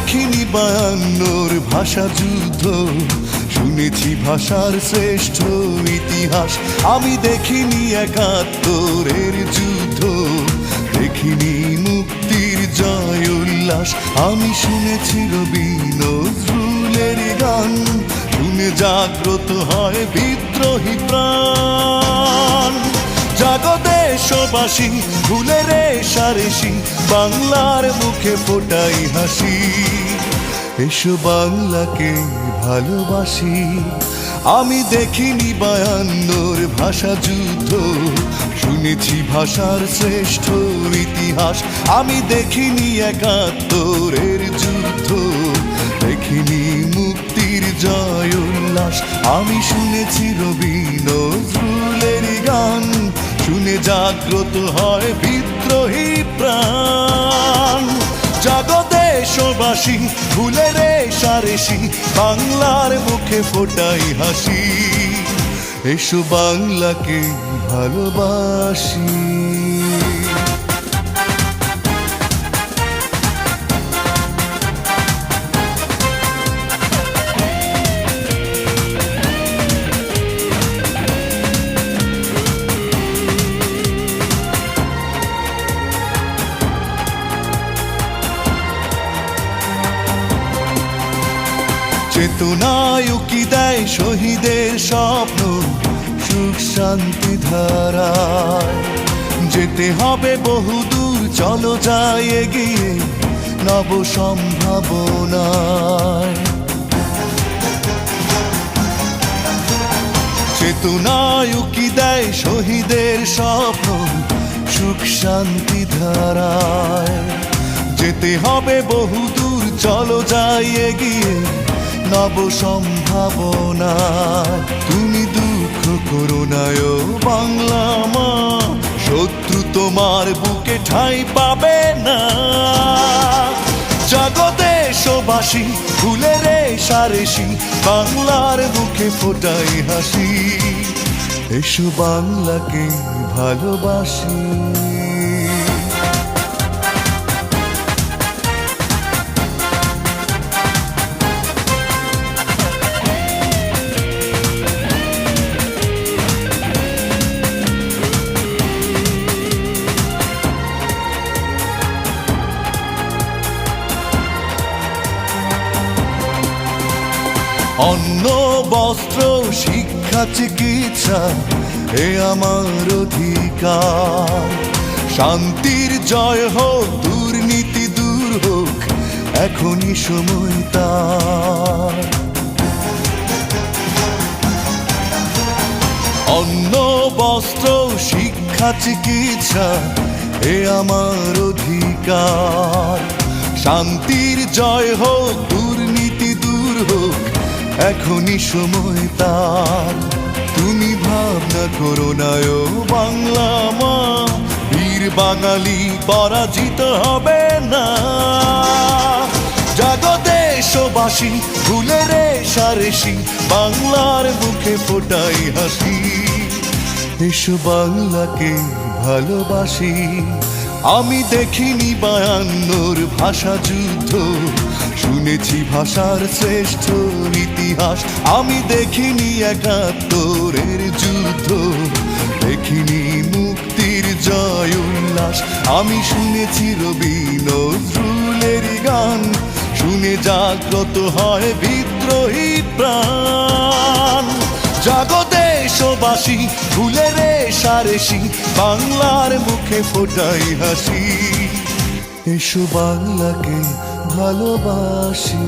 দেখিনি 52 ভাষা যুদ্ধ, শুনেছি ভাষার শ্রেষ্ঠ ইতিহাস। আমি দেখিনি 71-এর যুদ্ধ, দেখিনি মুক্তির জয় উল্লাস। আমি শুনেছি রবি নজরুলের গান, শুনে জাগ্রত হয় বিদ্রোহী প্রাণ। জাগো দেশবাসী, ভুলে রেশারেশি, বাংলার মুখে ফোটাই হাসি। এসো বাংলাকে ভালোবাসি। আমি দেখিনি 52 ভাষা যুদ্ধ, শুনেছি ভাষার শ্রেষ্ঠ ইতিহাস। আমি দেখিনি 71-এর যুদ্ধ, দেখিনি মুক্তির জয় উল্লাস। আমি শুনেছি রবি নজরুলের গান, শুনে জাগ্রত হয় বিদ্রোহী প্রাণ। জাগো দেশবাসী, ভুলে রেশারেশি, বাংলার মুখে ফোটাই হাসি। এসো বাংলাকে ভালোবাসি। চেতনায় উকি দেয় শহীদের স্বপ্ন, সুখ শান্তি ধারায়। যেতে হবে বহুদূর, চলো যাই এগিয়ে নব সম্ভাবনায়। চেতনায় উকি দেয় শহীদের স্বপ্ন, সুখ শান্তি ধারায়। যেতে হবে বহুদূর, চলো যাই এগিয়ে নব সম্ভাবনা। তুমি দুঃখ করো না ও বাংলা মা, শত্রু তোমার বুকে ঠাঁই পাবে না। জাগো দেশবাসী, ভুলে রেশারেশি, বাংলার মুখে ফোটাই হাসি। এসো বাংলাকে ভালোবাসি। অন্ন বস্ত্র শিক্ষা চিকিৎসা এ আমার অধিকার। শান্তির জয় হোক, দুর্নীতি দূর হোক, এখনই সময় তার। অন্ন বস্ত্র শিক্ষা চিকিৎসা এ আমার অধিকার। শান্তির জয় হোক, দুর্নীতি দূর হোক, এখনই সময় তার। তুমি ভাবনা করো না ও বাংলা মা, বীর বাঙালি পরাজিত হবে না। জাগো দেশবাসী, ভুলে রেশারেশি, বাংলার মুখে ফোটাই হাসি। এসো বাংলাকে ভালোবাসি। আমি দেখিনি 52 ভাষা যুদ্ধ, শুনেছি ভাষার শ্রেষ্ঠ ইতিহাস। আমি দেখিনি 71-এর যুদ্ধ, দেখিনি মুক্তির জয় উল্লাস। আমি শুনেছি রবি নজরুলের গান, শুনে জাগ্রত হয় বিদ্রোহী প্রাণ। জাগো দেশবাসী, ভুলে রেশারেশি, বাংলার মুখে ফোটাই হাসি। এসো বাংলাকে ভালোবাসি।